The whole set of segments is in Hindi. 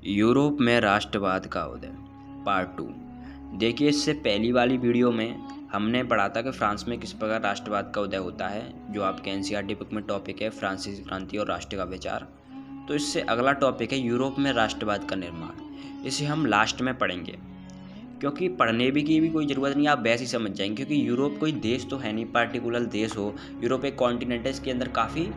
यूरोप में राष्ट्रवाद का उदय पार्ट 2। देखिए, इससे पहली वाली वीडियो में हमने पढ़ा था कि फ्रांस में किस प्रकार राष्ट्रवाद का उदय होता है, जो आपके एनसीईआरटी बुक में टॉपिक है फ्रांसीसी क्रांति और राष्ट्र का विचार। तो इससे अगला टॉपिक है यूरोप में राष्ट्रवाद का निर्माण। इसे हम लास्ट में पढ़ेंगे, क्योंकि पढ़ने की भी कोई ज़रूरत नहीं, आप वैसे ही समझ जाएंगे, क्योंकि यूरोप कोई देश तो है नहीं, पार्टिकुलर देश हो। यूरोप एक कॉन्टिनेंट है, इसके अंदर काफ़ी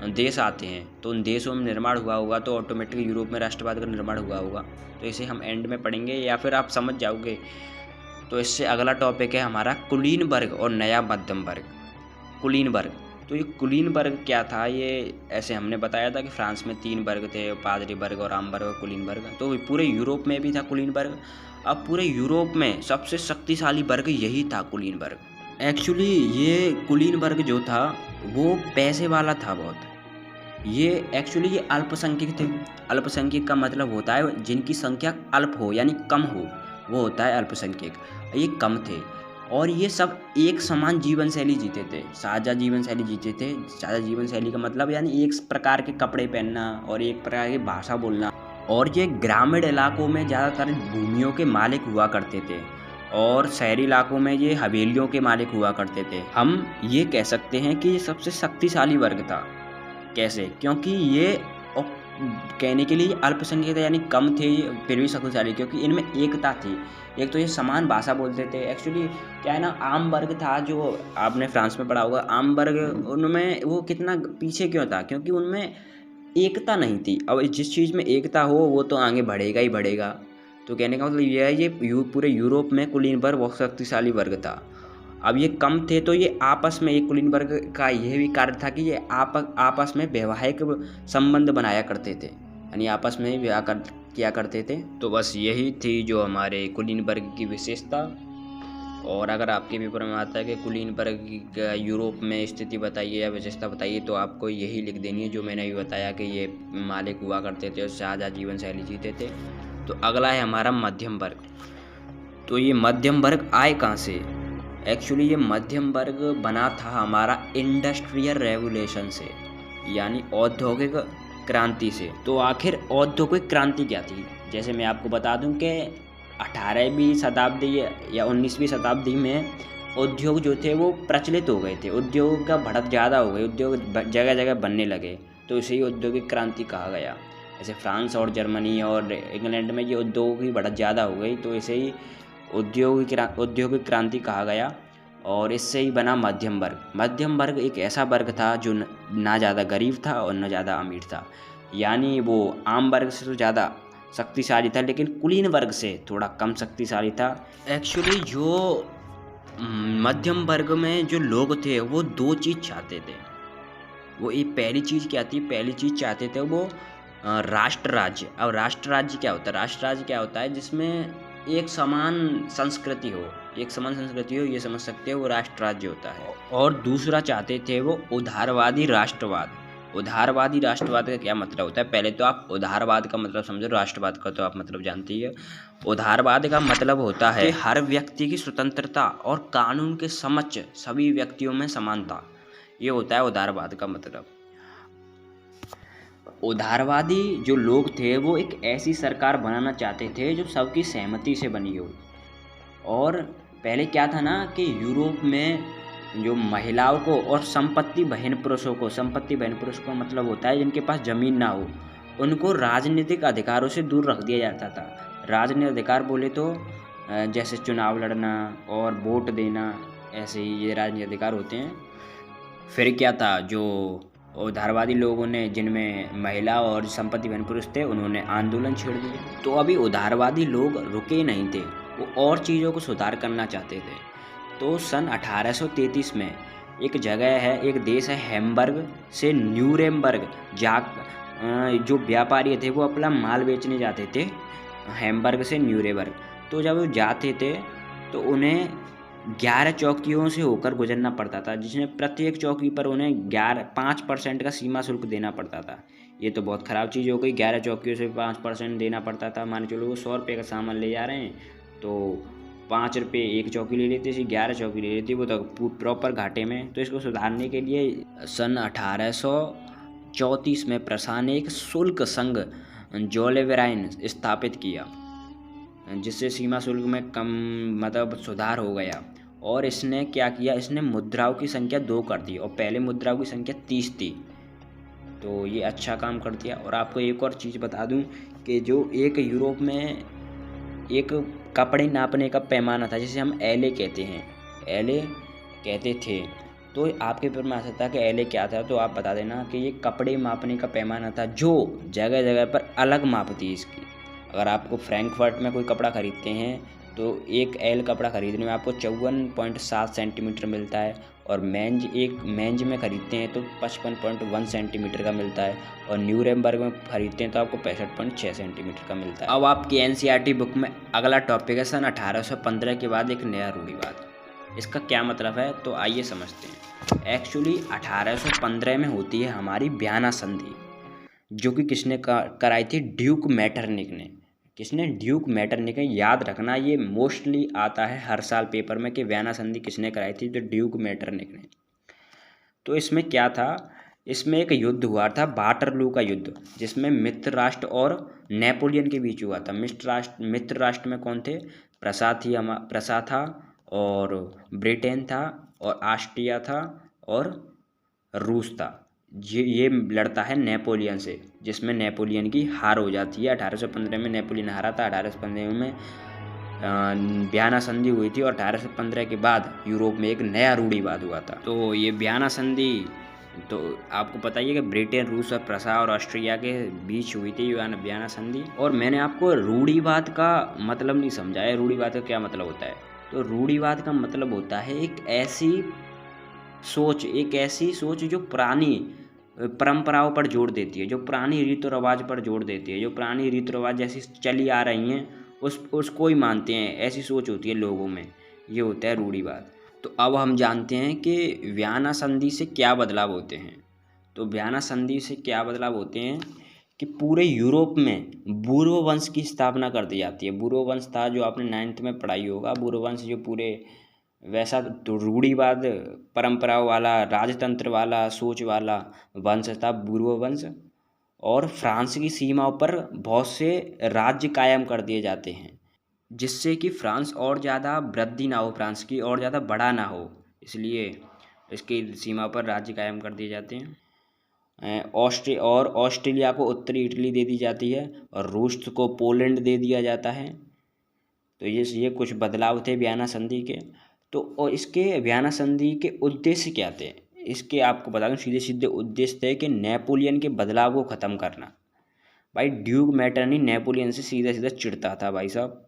देश आते हैं, तो उन देशों में निर्माण हुआ होगा, तो ऑटोमेटिक यूरोप में राष्ट्रवाद का निर्माण हुआ होगा। तो इसे हम एंड में पढ़ेंगे या फिर आप समझ जाओगे। तो इससे अगला टॉपिक है हमारा कुलीनबर्ग और नया मध्यम वर्ग। कुलीनबर्ग, तो ये कुलीनबर्ग क्या था? ये ऐसे हमने बताया था कि फ्रांस में 3 वर्ग थे, पादरी वर्ग और आम वर्ग और कुलीनबर्ग। तो पूरे यूरोप में भी था कुलीनबर्ग। अब पूरे यूरोप में सबसे शक्तिशाली वर्ग यही था, कुलीनबर्ग। एक्चुअली ये कुलीनबर्ग जो था वो पैसे वाला था बहुत। ये एक्चुअली अल्पसंख्यक थे। अल्पसंख्यक का मतलब होता है जिनकी संख्या अल्प हो यानी कम हो, वो होता है अल्पसंख्यक। ये कम थे और ये सब एक समान जीवन शैली जीते थे, साझा जीवन शैली जीते थे। साझा जीवन शैली का मतलब यानी एक प्रकार के कपड़े पहनना और एक प्रकार की भाषा बोलना। और ये ग्रामीण इलाकों में ज़्यादातर भूमियों के मालिक हुआ करते थे और शहरी इलाकों में ये हवेलियों के मालिक हुआ करते थे। हम ये कह सकते हैं कि ये सबसे शक्तिशाली वर्ग था। कैसे? क्योंकि ये कहने के लिए अल्पसंख्यक थे यानी कम थे, फिर भी शक्तिशाली, क्योंकि इनमें एकता थी। एक तो ये समान भाषा बोलते थे। एक्चुअली क्या है ना, आम वर्ग था, जो आपने फ्रांस में पढ़ा होगा, आम वर्ग, उनमें वो कितना पीछे क्यों था? क्योंकि उनमें एकता नहीं थी। अब जिस चीज़ में एकता हो वो तो आगे बढ़ेगा ही बढ़ेगा। तो कहने का मतलब ये है, ये पूरे यूरोप में कुलीनबर्ग बहुत शक्तिशाली वर्ग था। अब ये कम थे तो ये आपस में, एक कुलीनबर्ग का यह भी कार्य था कि ये आपस में वैवाहिक संबंध बनाया करते थे, यानी आपस में विवाह किया करते थे। तो बस यही थी जो हमारे कुलीनबर्ग की विशेषता। और अगर आपके पेपर में आता है कि कुलीनबर्ग की यूरोप में स्थिति बताइए या विशेषता बताइए, तो आपको यही लिख देनी है जो मैंने अभी बताया कि ये मालिक हुआ करते थे और साझा जीवन शैली जीते थे। तो अगला है हमारा मध्यम वर्ग। तो ये मध्यम वर्ग आए कहाँ से? एक्चुअली ये मध्यम वर्ग बना था हमारा इंडस्ट्रियल रेवोल्यूशन से, यानी औद्योगिक क्रांति से। तो आखिर औद्योगिक क्रांति क्या थी? जैसे मैं आपको बता दूं कि 18वीं शताब्दी या 19वीं शताब्दी में उद्योग जो थे वो प्रचलित हो गए थे, उद्योग का बढ़त ज़्यादा हो गई, उद्योग जगह जगह बनने लगे, तो इसे ही औद्योगिक क्रांति कहा गया। जैसे फ्रांस और जर्मनी और इंग्लैंड में ये उद्योग की बढ़त ज़्यादा हो गई, तो इसे ही औद्योगिक क्रांति कहा गया और इससे ही बना मध्यम वर्ग। मध्यम वर्ग एक ऐसा वर्ग था जो ना ज़्यादा गरीब था और ना ज़्यादा अमीर था, यानी वो आम वर्ग से तो ज़्यादा शक्तिशाली था, लेकिन कुलीन वर्ग से थोड़ा कम शक्तिशाली था। एक्चुअली जो मध्यम वर्ग में जो लोग थे वो 2 चीज़ चाहते थे। वो एक पहली चीज़ क्या थी? पहली चीज़ चाहते थे वो राष्ट्र राज्य। अब राष्ट्र राज्य क्या होता है? राष्ट्र राज्य क्या होता है? जिसमें एक समान संस्कृति हो, एक समान संस्कृति हो, ये समझ सकते हो, वो राष्ट्र राज्य होता है। और दूसरा चाहते थे वो उदारवादी राष्ट्रवाद। उदारवादी राष्ट्रवाद का क्या मतलब होता है? पहले तो आप उदारवाद का मतलब समझो, राष्ट्रवाद का तो आप मतलब जानती है। उदारवाद का मतलब होता है कि हर व्यक्ति की स्वतंत्रता और कानून के समक्ष सभी व्यक्तियों में समानता। ये होता है उदारवाद का मतलब। उदारवादी जो लोग थे वो एक ऐसी सरकार बनाना चाहते थे जो सबकी सहमति से बनी हो। और पहले क्या था ना कि यूरोप में जो महिलाओं को और संपत्ति बहन पुरुषों का मतलब होता है जिनके पास ज़मीन ना हो, उनको राजनीतिक अधिकारों से दूर रख दिया जाता था। राजनीतिक अधिकार बोले तो जैसे चुनाव लड़ना और वोट देना, ऐसे ही ये राजनीतिक अधिकार होते हैं। फिर क्या था, जो उदारवादी लोगों ने, जिनमें महिला और संपत्ति बहन पुरुष थे, उन्होंने आंदोलन छेड़ दिए। तो अभी उदारवादी लोग रुके नहीं थे, वो और चीज़ों को सुधार करना चाहते थे। तो सन 1833 में एक जगह है, एक देश है हैम्बर्ग से न्यूरेमबर्ग, जो व्यापारी थे वो अपना माल बेचने जाते थे हैम्बर्ग से न्यूरेमबर्ग। तो जब वो जाते थे तो उन्हें 11 चौकियों से होकर गुजरना पड़ता था, जिसमें प्रत्येक चौकी पर उन्हें 5% का सीमा शुल्क देना पड़ता था। ये तो बहुत ख़राब चीज़ हो गई, 11 चौकियों से 5% देना पड़ता था। मान चलो वो 100 रुपये का सामान ले जा रहे हैं तो 5 रुपये एक चौकी ले लेती थी, 11 चौकी ले लेती, वो तो प्रॉपर घाटे में। तो इसको सुधारने के लिए सन 1834 में प्रशासनिक शुल्क संघ जोलेवेराइन स्थापित किया, जिससे सीमा शुल्क में कम मतलब सुधार हो गया। और इसने क्या किया, इसने मुद्राओं की संख्या 2 कर दी और पहले मुद्राओं की संख्या 30 थी। तो ये अच्छा काम कर दिया। और आपको एक और चीज़ बता दूं कि जो एक यूरोप में एक कपड़े नापने का पैमाना था, जिसे हम एले कहते हैं, एले कहते थे। तो आपके पेपर में आ सकता है कि एले क्या था, तो आप बता देना कि ये कपड़े मापने का पैमाना था जो जगह जगह पर अलग मापती है इसकी। अगर आपको फ्रैंकफर्ट में कोई कपड़ा ख़रीदते हैं तो एक एल कपड़ा ख़रीदने में आपको 54.7 सेंटीमीटर मिलता है, और मेंज में ख़रीदते हैं तो 55.1 सेंटीमीटर का मिलता है, और न्यूरेमबर्ग में ख़रीदते हैं तो आपको 65.6 सेंटीमीटर का मिलता है। अब आपकी एनसीईआरटी बुक में अगला टॉपिक है सन 1815 के बाद एक नया रूढ़िवाद। इसका क्या मतलब है, तो आइए समझते हैं। एक्चुअली 1815 में होती है हमारी वियना संधि, जो कि किसने कराई थी, ड्यूक मेटरनिख ने। किसने, ड्यूक मेटरनिख ने। याद रखना, ये मोस्टली आता है हर साल पेपर में कि वियना संधि किसने कराई थी, तो ड्यूक मेटरनिख ने। तो इसमें क्या था, इसमें एक युद्ध हुआ था, वाटरलू का युद्ध, जिसमें मित्र राष्ट्र और नेपोलियन के बीच हुआ था। मित्र राष्ट्र में कौन थे, प्रसा था, और ब्रिटेन था, और ऑस्ट्रिया था, और रूस था। ये लड़ता है नेपोलियन से, जिसमें नेपोलियन की हार हो जाती है। 1815 में नेपोलियन हारा था। 1815 में वियना संधि हुई थी, और 1815 के बाद यूरोप में एक नया रूढ़िवाद हुआ था। तो ये वियना संधि, तो आपको पता ही है कि ब्रिटेन, रूस और प्रसा और ऑस्ट्रिया के बीच हुई थी वियना संधि। और मैंने आपको रूढ़िवाद का मतलब नहीं समझाया। रूढ़िवाद का क्या मतलब होता है, तो रूढ़िवाद का मतलब होता है एक ऐसी सोच जो पुरानी परंपराओं पर जोर देती है, जो पुरानी रीति रिवाज पर जोर देती है, जो पुरानी रीति रिवाज जैसी चली आ रही हैं उसको ही मानते हैं। ऐसी सोच होती है लोगों में, ये होता है रूढ़िवाद। तो अब हम जानते हैं कि वियना संधि से क्या बदलाव होते हैं। तो वियना संधि से क्या बदलाव होते हैं कि पूरे यूरोप में बुरो वंश की स्थापना कर दी जाती है। बुरो वंश था, जो आपने 9th में पढ़ाई होगा। बुरो वंश जो पूरे वैसा तो रूढ़िवाद परंपराओं वाला, राजतंत्र वाला, सोच वाला वंश था बुरो वंश। और फ्रांस की सीमाओं पर बहुत से राज्य कायम कर दिए जाते हैं, जिससे कि फ्रांस और ज़्यादा वृद्धि ना हो, फ्रांस की और ज़्यादा बड़ा ना हो, इसलिए इसकी सीमा पर राज्य कायम कर दिए जाते हैं। ऑस्ट्रेलिया को उत्तरी इटली दे दी जाती है, और रूस को पोलैंड दे दिया जाता है। तो ये कुछ बदलाव थे वियना संधि के। तो और इसके वियना संधि के उद्देश्य क्या थे, इसके आपको बता दूं, सीधे सीधे उद्देश्य थे कि नेपोलियन के बदलाव को ख़त्म करना। भाई ड्यूक मेटरनिख नेपोलियन से सीधा सीधा चिढ़ता था भाई साहब।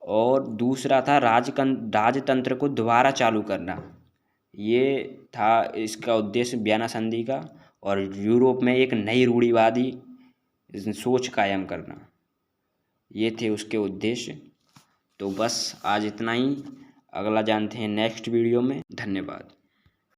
और दूसरा था राजतंत्र को दोबारा चालू करना, ये था इसका उद्देश्य वियना संधि का। और यूरोप में एक नई रूढ़िवादी सोच कायम करना, ये थे उसके उद्देश्य। तो बस आज इतना ही। अगला जानते हैं नेक्स्ट वीडियो में। धन्यवाद।